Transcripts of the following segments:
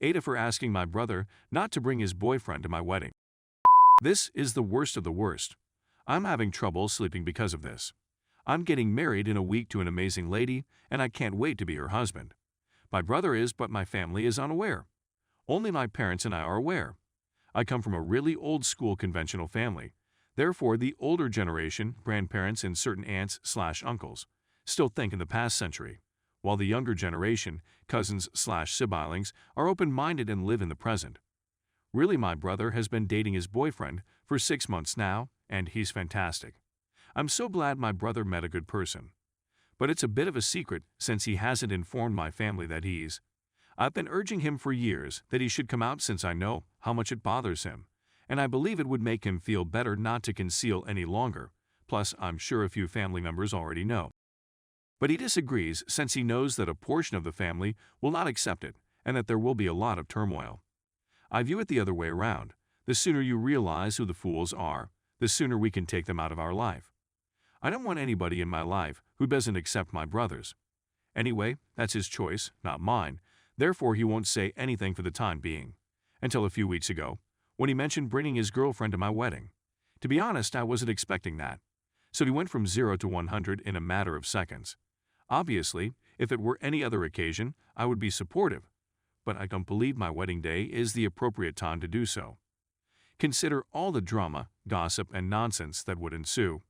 AITA for asking my brother not to bring his boyfriend to my wedding. This is the worst of the worst. I'm having trouble sleeping because of this. I'm getting married in a week to an amazing lady, and I can't wait to be her husband. My brother is, but my family is unaware. Only my parents and I are aware. I come from a really old-school conventional family. Therefore, the older generation, grandparents and certain aunts/uncles, still think in the past century, while the younger generation, cousins/siblings, are open-minded and live in the present. Really, my brother has been dating his boyfriend for 6 months now, and he's fantastic. I'm so glad my brother met a good person. But it's a bit of a secret since he hasn't informed my family that he's. I've been urging him for years that he should come out since I know how much it bothers him, and I believe it would make him feel better not to conceal any longer, plus I'm sure a few family members already know. But he disagrees since he knows that a portion of the family will not accept it and that there will be a lot of turmoil. I view it the other way around. The sooner you realize who the fools are, the sooner we can take them out of our life. I don't want anybody in my life who doesn't accept my brother's. Anyway, that's his choice, not mine. Therefore, he won't say anything for the time being. Until a few weeks ago, when he mentioned bringing his girlfriend to my wedding. To be honest, I wasn't expecting that. So he went from 0 to 100 in a matter of seconds. Obviously, if it were any other occasion, I would be supportive. But I don't believe my wedding day is the appropriate time to do so. Consider all the drama, gossip, and nonsense that would ensue.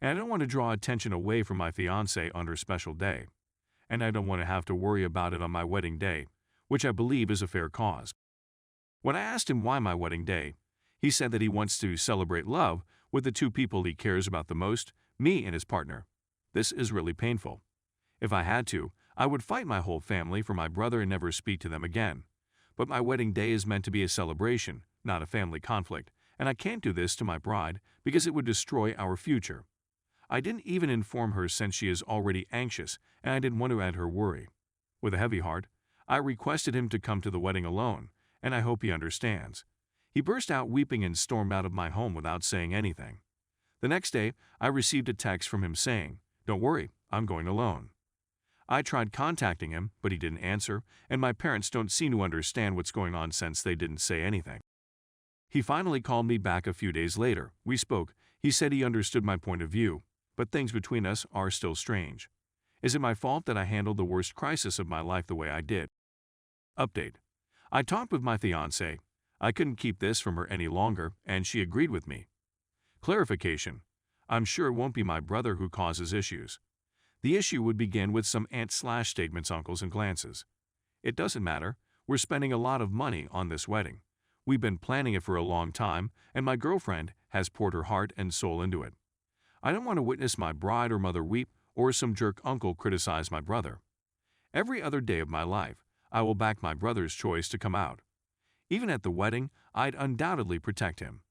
And I don't want to draw attention away from my fiancé on her special day. And I don't want to have to worry about it on my wedding day, which I believe is a fair cause. When I asked him why my wedding day, he said that he wants to celebrate love with the two people he cares about the most, me and his partner. This is really painful. If I had to, I would fight my whole family for my brother and never speak to them again. But my wedding day is meant to be a celebration, not a family conflict, and I can't do this to my bride because it would destroy our future. I didn't even inform her since she is already anxious and I didn't want to add her worry. With a heavy heart, I requested him to come to the wedding alone, and I hope he understands. He burst out weeping and stormed out of my home without saying anything. The next day, I received a text from him saying, "Don't worry, I'm going alone." I tried contacting him, but he didn't answer, and my parents don't seem to understand what's going on since they didn't say anything. He finally called me back a few days later. We spoke. He said he understood my point of view, but things between us are still strange. Is it my fault that I handled the worst crisis of my life the way I did? Update. I talked with my fiancée. I couldn't keep this from her any longer, and she agreed with me. Clarification. I'm sure it won't be my brother who causes issues. The issue would begin with some aunt/statements, uncles, and glances. It doesn't matter. We're spending a lot of money on this wedding. We've been planning it for a long time, and my girlfriend has poured her heart and soul into it. I don't want to witness my bride or mother weep or some jerk uncle criticize my brother. Every other day of my life, I will back my brother's choice to come out. Even at the wedding, I'd undoubtedly protect him.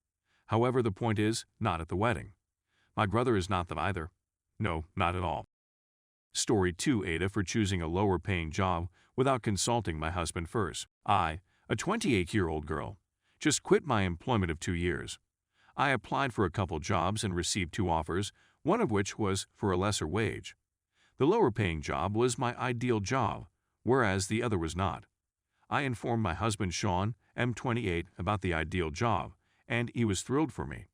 However, the point is, not at the wedding. My brother is not that either. No, not at all. Story 2. AITA for choosing a lower-paying job without consulting my husband first. I, a 28-year-old girl, just quit my employment of 2 years. I applied for a couple jobs and received 2 offers, one of which was for a lesser wage. The lower-paying job was my ideal job, whereas the other was not. I informed my husband Sean, M28, about the ideal job, and he was thrilled for me.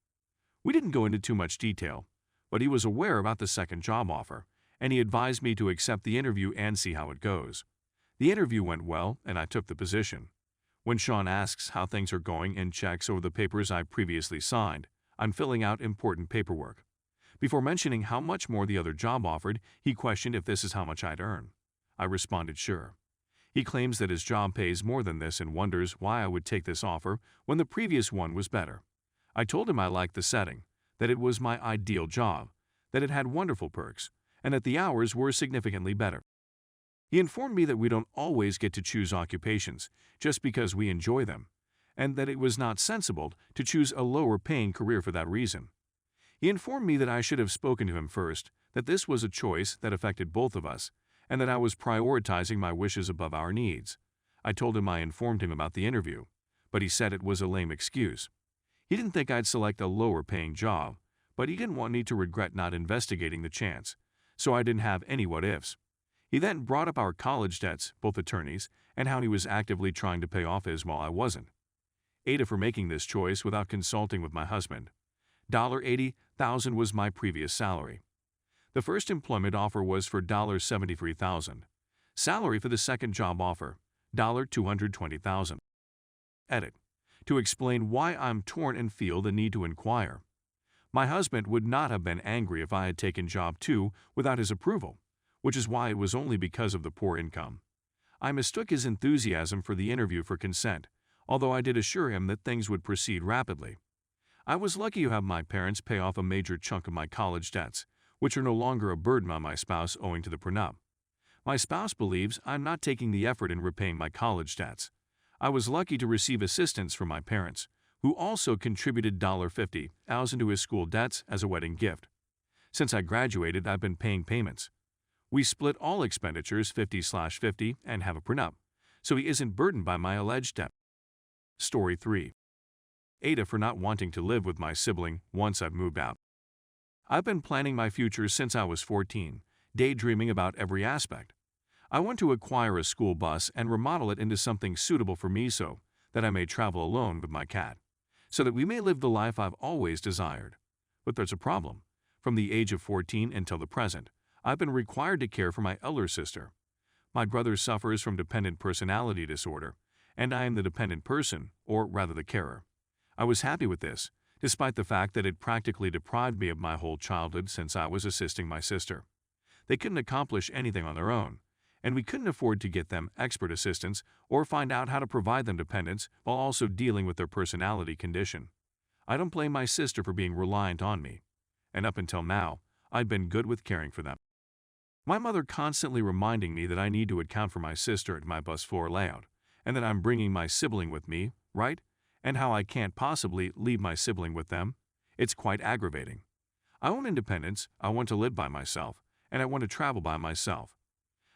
We didn't go into too much detail, but he was aware about the second job offer, and he advised me to accept the interview and see how it goes. The interview went well, and I took the position. When Sean asks how things are going and checks over the papers I previously signed, I'm filling out important paperwork. Before mentioning how much more the other job offered, he questioned if this is how much I'd earn. I responded sure. He claims that his job pays more than this and wonders why I would take this offer when the previous one was better. I told him I liked the setting, that it was my ideal job, that it had wonderful perks, and that the hours were significantly better. He informed me that we don't always get to choose occupations just because we enjoy them, and that it was not sensible to choose a lower-paying career for that reason. He informed me that I should have spoken to him first, that this was a choice that affected both of us, and that I was prioritizing my wishes above our needs. I told him I informed him about the interview, but he said it was a lame excuse. He didn't think I'd select a lower-paying job, but he didn't want me to regret not investigating the chance, so I didn't have any what-ifs. He then brought up our college debts, both attorneys, and how he was actively trying to pay off his while I wasn't. AITA for making this choice without consulting with my husband. $80,000 was my previous salary. The first employment offer was for $73,000. Salary for the second job offer, $220,000. Edit. To explain why I'm torn and feel the need to inquire. My husband would not have been angry if I had taken job 2 without his approval, which is why it was only because of the poor income. I mistook his enthusiasm for the interview for consent, although I did assure him that things would proceed rapidly. I was lucky to have my parents pay off a major chunk of my college debts, which are no longer a burden on my spouse owing to the prenup. My spouse believes I'm not taking the effort in repaying my college debts. I was lucky to receive assistance from my parents, who also contributed $50,000 to his school debts as a wedding gift. Since I graduated, I've been paying payments. We split all expenditures 50/50 and have a prenup, so he isn't burdened by my alleged debt. Story 3. AITA for not wanting to live with my sibling once I've moved out. I've been planning my future since I was 14, daydreaming about every aspect. I want to acquire a school bus and remodel it into something suitable for me so that I may travel alone with my cat, so that we may live the life I've always desired. But there's a problem. From the age of 14 until the present, I've been required to care for my elder sister. My brother suffers from dependent personality disorder, and I am the dependent person, or rather the carer. I was happy with this, despite the fact that it practically deprived me of my whole childhood since I was assisting my sister. They couldn't accomplish anything on their own, and we couldn't afford to get them expert assistance or find out how to provide them dependence while also dealing with their personality condition. I don't blame my sister for being reliant on me, and up until now, I'd been good with caring for them. My mother constantly reminding me that I need to account for my sister at my bus floor layout, and that I'm bringing my sibling with me, right? And how I can't possibly leave my sibling with them. It's quite aggravating. I want independence, I want to live by myself, and I want to travel by myself.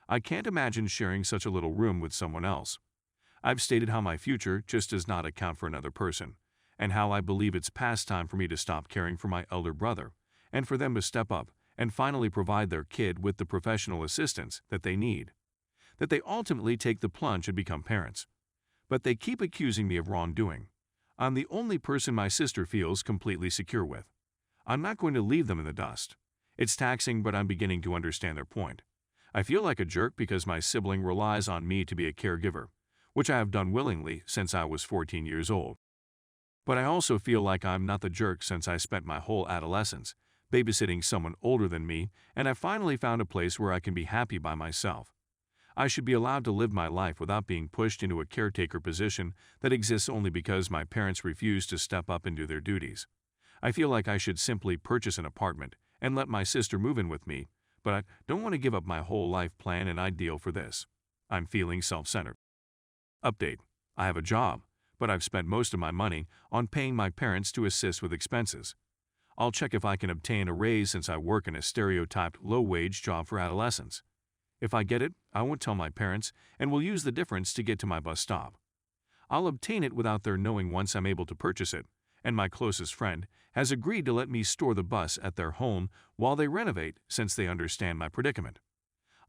I can't imagine sharing such a little room with someone else. I've stated how my future just does not account for another person, and how I believe it's past time for me to stop caring for my elder brother, and for them to step up and finally provide their kid with the professional assistance that they need. That they ultimately take the plunge and become parents. But they keep accusing me of wrongdoing. I'm the only person my sister feels completely secure with. I'm not going to leave them in the dust. It's taxing, but I'm beginning to understand their point. I feel like a jerk because my sibling relies on me to be a caregiver, which I have done willingly since I was 14 years old. But I also feel like I'm not the jerk since I spent my whole adolescence babysitting someone older than me, and I finally found a place where I can be happy by myself. I should be allowed to live my life without being pushed into a caretaker position that exists only because my parents refuse to step up and do their duties. I feel like I should simply purchase an apartment and let my sister move in with me, but I don't want to give up my whole life plan and ideal for this. I'm feeling self-centered. Update. I have a job, but I've spent most of my money on paying my parents to assist with expenses. I'll check if I can obtain a raise since I work in a stereotyped low-wage job for adolescents. If I get it, I won't tell my parents and will use the difference to get to my bus stop. I'll obtain it without their knowing once I'm able to purchase it, and my closest friend has agreed to let me store the bus at their home while they renovate since they understand my predicament.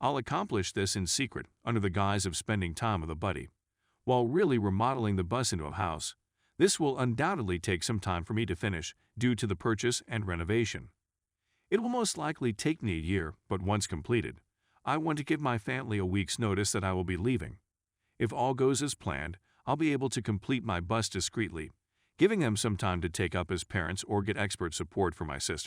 I'll accomplish this in secret under the guise of spending time with a buddy. While really remodeling the bus into a house, this will undoubtedly take some time for me to finish due to the purchase and renovation. It will most likely take me a year, but once completed, I want to give my family a week's notice that I will be leaving. If all goes as planned, I'll be able to complete my bus discreetly, giving them some time to take up as parents or get expert support for my sister.